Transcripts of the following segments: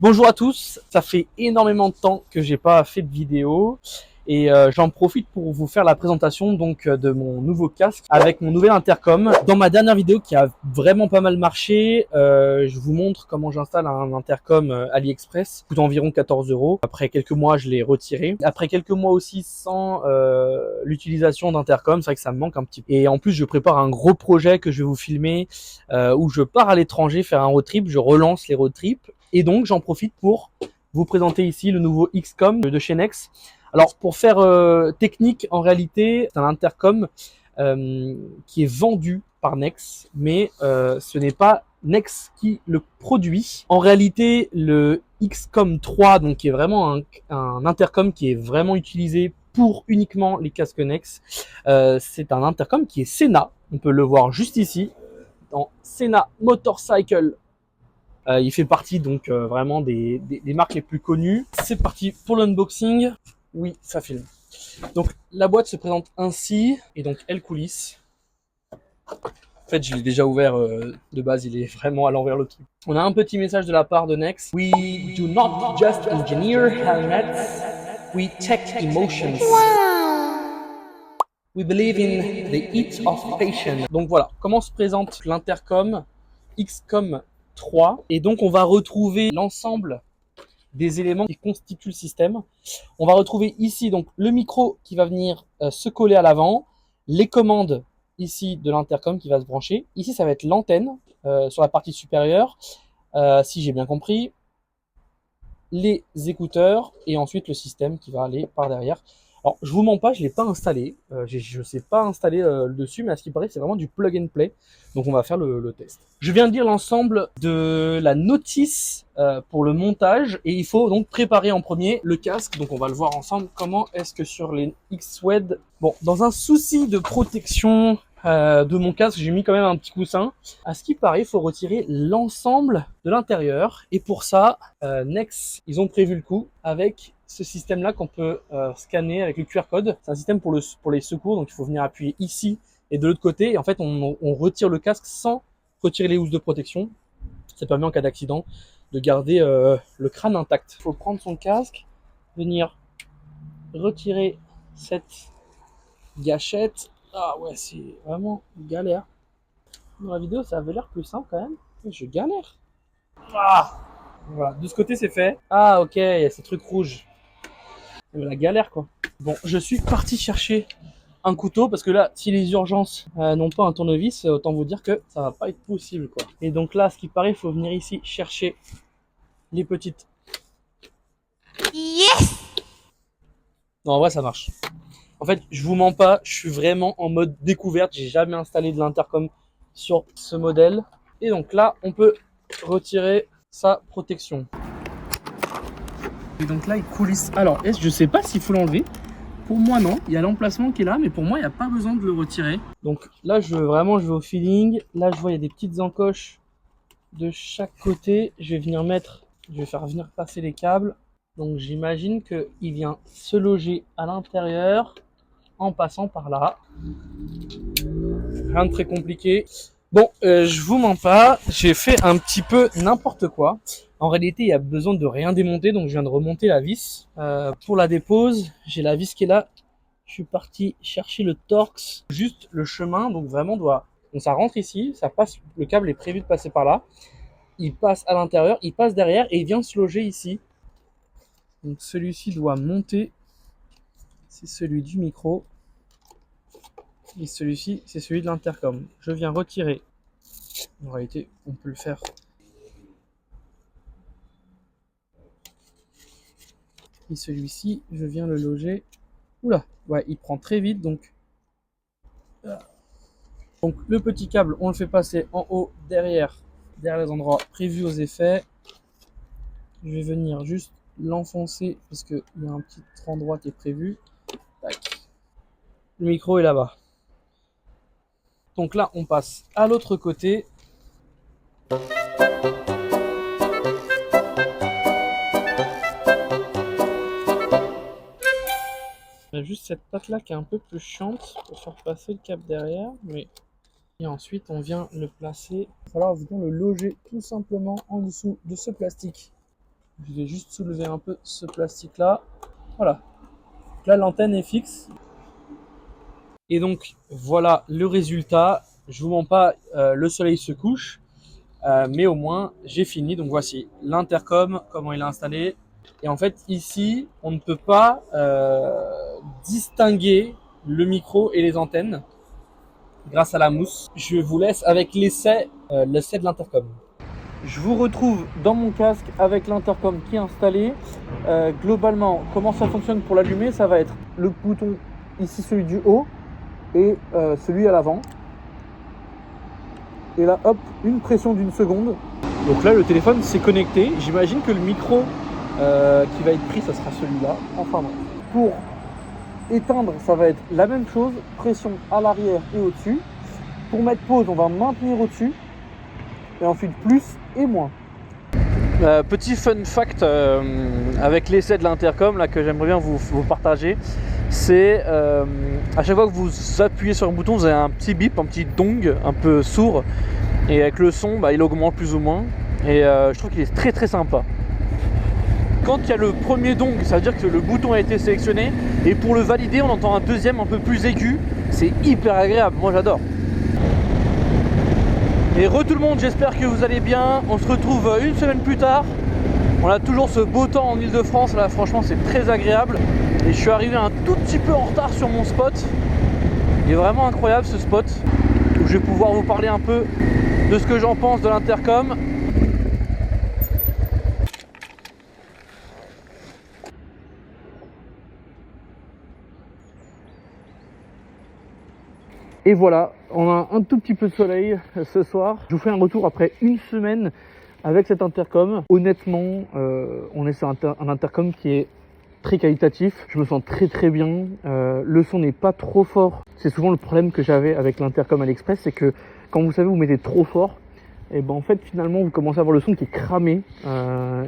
Bonjour à tous, ça fait énormément de temps que j'ai pas fait de vidéo et j'en profite pour vous faire la présentation de mon nouveau casque avec mon nouvel intercom. Dans ma dernière vidéo qui a vraiment pas mal marché, je vous montre comment j'installe un intercom AliExpress, coûte environ 14 €. Après quelques mois, je l'ai retiré. Après quelques mois aussi sans l'utilisation d'intercom, c'est vrai que ça me manque un petit peu. Et en plus, je prépare un gros projet que je vais vous filmer où je pars à l'étranger faire un road trip, je relance les road trips. Et donc, j'en profite pour vous présenter ici le nouveau XCOM de chez Nex. Alors, pour faire technique, en réalité, c'est un intercom qui est vendu par Nex, mais ce n'est pas Nex qui le produit. En réalité, le XCOM 3, donc qui est vraiment un intercom qui est vraiment utilisé pour uniquement les casques Nex, c'est un intercom qui est Sena. On peut le voir juste ici, dans Sena Motorcycle. Il fait partie donc vraiment des marques les plus connues. C'est parti pour l'unboxing. Oui, ça filme. Donc la boîte se présente ainsi et donc elle coulisse. En fait, je l'ai déjà ouvert de base, il est vraiment à l'envers le truc. On a un petit message de la part de Nex. We do not just engineer helmets, we tech emotions. We believe in the heat of passion. Donc voilà, comment se présente l'intercom XCOM 3. Et donc on va retrouver l'ensemble des éléments qui constituent le système. On va retrouver ici donc le micro qui va venir se coller à l'avant, les commandes ici de l'intercom qui va se brancher. Ici ça va être l'antenne sur la partie supérieure, si j'ai bien compris, les écouteurs et ensuite le système qui va aller par derrière. Alors je vous mens pas, je l'ai pas installé, je ne sais pas installer dessus, mais à ce qui paraît c'est vraiment du plug and play, donc on va faire le test. Je viens de lire l'ensemble de la notice pour le montage et il faut donc préparer en premier le casque, donc on va le voir ensemble comment est-ce que sur les X-Wed, bon dans un souci de protection de mon casque, j'ai mis quand même un petit coussin. À ce qui paraît, il faut retirer l'ensemble de l'intérieur. Et pour ça, Nex, ils ont prévu le coup avec ce système-là qu'on peut scanner avec le QR code. C'est un système pour les secours, donc il faut venir appuyer ici et de l'autre côté. Et en fait, on retire le casque sans retirer les housses de protection. Ça permet en cas d'accident de garder le crâne intact. Il faut prendre son casque, venir retirer cette gâchette. Ah ouais, c'est vraiment galère. Dans la vidéo, ça avait l'air plus simple quand même. Je galère. Ah, voilà, de ce côté, c'est fait. Ah, ok, il y a ces trucs rouges. La galère, quoi. Bon, je suis parti chercher un couteau parce que là, si les urgences n'ont pas un tournevis, autant vous dire que ça va pas être possible, quoi. Et donc là, ce qui paraît, il faut venir ici chercher les petites. Yes. Non, en vrai, ça marche. En fait, je vous mens pas, je suis vraiment en mode découverte. J'ai jamais installé de l'intercom sur ce modèle. Et donc là, on peut retirer sa protection. Et donc là, il coulisse. Alors, je sais pas s'il faut l'enlever. Pour moi, non. Il y a l'emplacement qui est là, mais pour moi, il n'y a pas besoin de le retirer. Donc là, je vais au feeling. Là, je vois, il y a des petites encoches de chaque côté. Je vais faire venir passer les câbles. Donc j'imagine qu'il vient se loger à l'intérieur en passant par là. Rien de très compliqué. Bon, je vous mens pas, j'ai fait un petit peu n'importe quoi. En réalité, il y a besoin de rien démonter, donc je viens de remonter la vis. Pour la dépose, j'ai la vis qui est là. Je suis parti chercher le Torx. Juste le chemin, donc vraiment doit... Donc ça rentre ici, ça passe, le câble est prévu de passer par là. Il passe à l'intérieur, il passe derrière et il vient se loger ici. Donc celui-ci doit monter. C'est celui du micro. Et celui-ci, c'est celui de l'intercom. Je viens retirer. En réalité, on peut le faire. Et celui-ci, je viens le loger. Oula, ouais, il prend très vite, donc. Donc le petit câble, on le fait passer en haut, derrière les endroits prévus aux effets. Je vais venir juste l'enfoncer parce qu'il y a un petit endroit qui est prévu. Tac. Le micro est là-bas. Donc là, on passe à l'autre côté. Il y a juste cette patte là qui est un peu plus chiante pour faire passer le câble derrière, mais et ensuite on vient le placer. Il va falloir le loger tout simplement en dessous de ce plastique. Je vais juste soulever un peu ce plastique là. Voilà. Donc là l'antenne est fixe. Et donc voilà le résultat. Je vous mens pas, le soleil se couche. Mais au moins j'ai fini. Donc voici l'intercom, comment il est installé. Et en fait ici on ne peut pas distinguer le micro et les antennes grâce à la mousse. Je vous laisse avec l'essai de l'intercom. Je vous retrouve dans mon casque avec l'intercom qui est installé. Globalement, comment ça fonctionne pour l'allumer, ça va être le bouton ici, celui du haut, et celui à l'avant. Et là, hop, une pression d'une seconde. Donc là, le téléphone s'est connecté. J'imagine que le micro qui va être pris, ça sera celui-là. Enfin bref. Pour éteindre, ça va être la même chose. Pression à l'arrière et au-dessus. Pour mettre pause, on va maintenir au-dessus. Et ensuite plus et moins. Petit fun fact avec l'essai de l'intercom là, que j'aimerais bien vous partager. C'est à chaque fois que vous appuyez sur un bouton, vous avez un petit bip, un petit dong un peu sourd. Et avec le son, bah, il augmente plus ou moins. Et je trouve qu'il est très très sympa. Quand il y a le premier dong, ça veut dire que le bouton a été sélectionné. Et pour le valider, on entend un deuxième un peu plus aigu. C'est hyper agréable, moi j'adore. Et tout le monde, j'espère que vous allez bien. On se retrouve une semaine plus tard. On a toujours ce beau temps en Ile-de-France. Là, franchement, c'est très agréable. Et je suis arrivé un tout petit peu en retard sur mon spot. Il est vraiment incroyable ce spot. Où je vais pouvoir vous parler un peu de ce que j'en pense de l'intercom. Et voilà, on a un tout petit peu de soleil ce soir. Je vous fais un retour après une semaine avec cette intercom. Honnêtement, on est sur un intercom qui est très qualitatif. Je me sens très très bien. Le son n'est pas trop fort. C'est souvent le problème que j'avais avec l'intercom AliExpress, c'est que quand vous savez vous mettez trop fort, et ben en fait finalement vous commencez à avoir le son qui est cramé.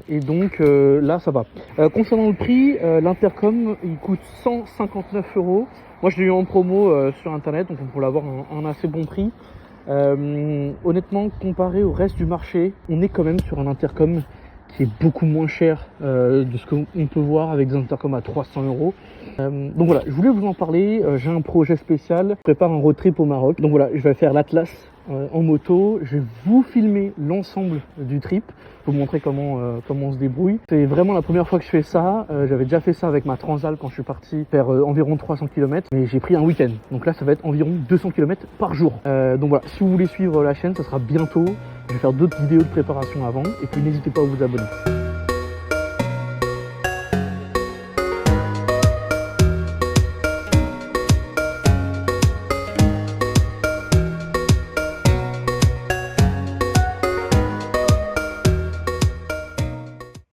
Et donc là ça va. Concernant le prix, l'intercom il coûte 159 €. Moi je l'ai eu en promo sur internet, donc on peut l'avoir à un assez bon prix. Honnêtement, comparé au reste du marché, on est quand même sur un intercom qui est beaucoup moins cher de ce qu'on peut voir avec des intercoms à 300 €. Donc voilà, je voulais vous en parler. J'ai un projet spécial, je prépare un road trip au Maroc. Donc voilà, je vais faire l'Atlas en moto. Je vais vous filmer l'ensemble du trip, vous montrer comment on se débrouille. C'est vraiment la première fois que je fais ça. J'avais déjà fait ça avec ma Transal quand je suis parti faire environ 300 km, mais j'ai pris un week-end. Donc là, ça va être environ 200 km par jour. Donc voilà, si vous voulez suivre la chaîne, ça sera bientôt. Je vais faire d'autres vidéos de préparation avant. Et puis n'hésitez pas à vous abonner.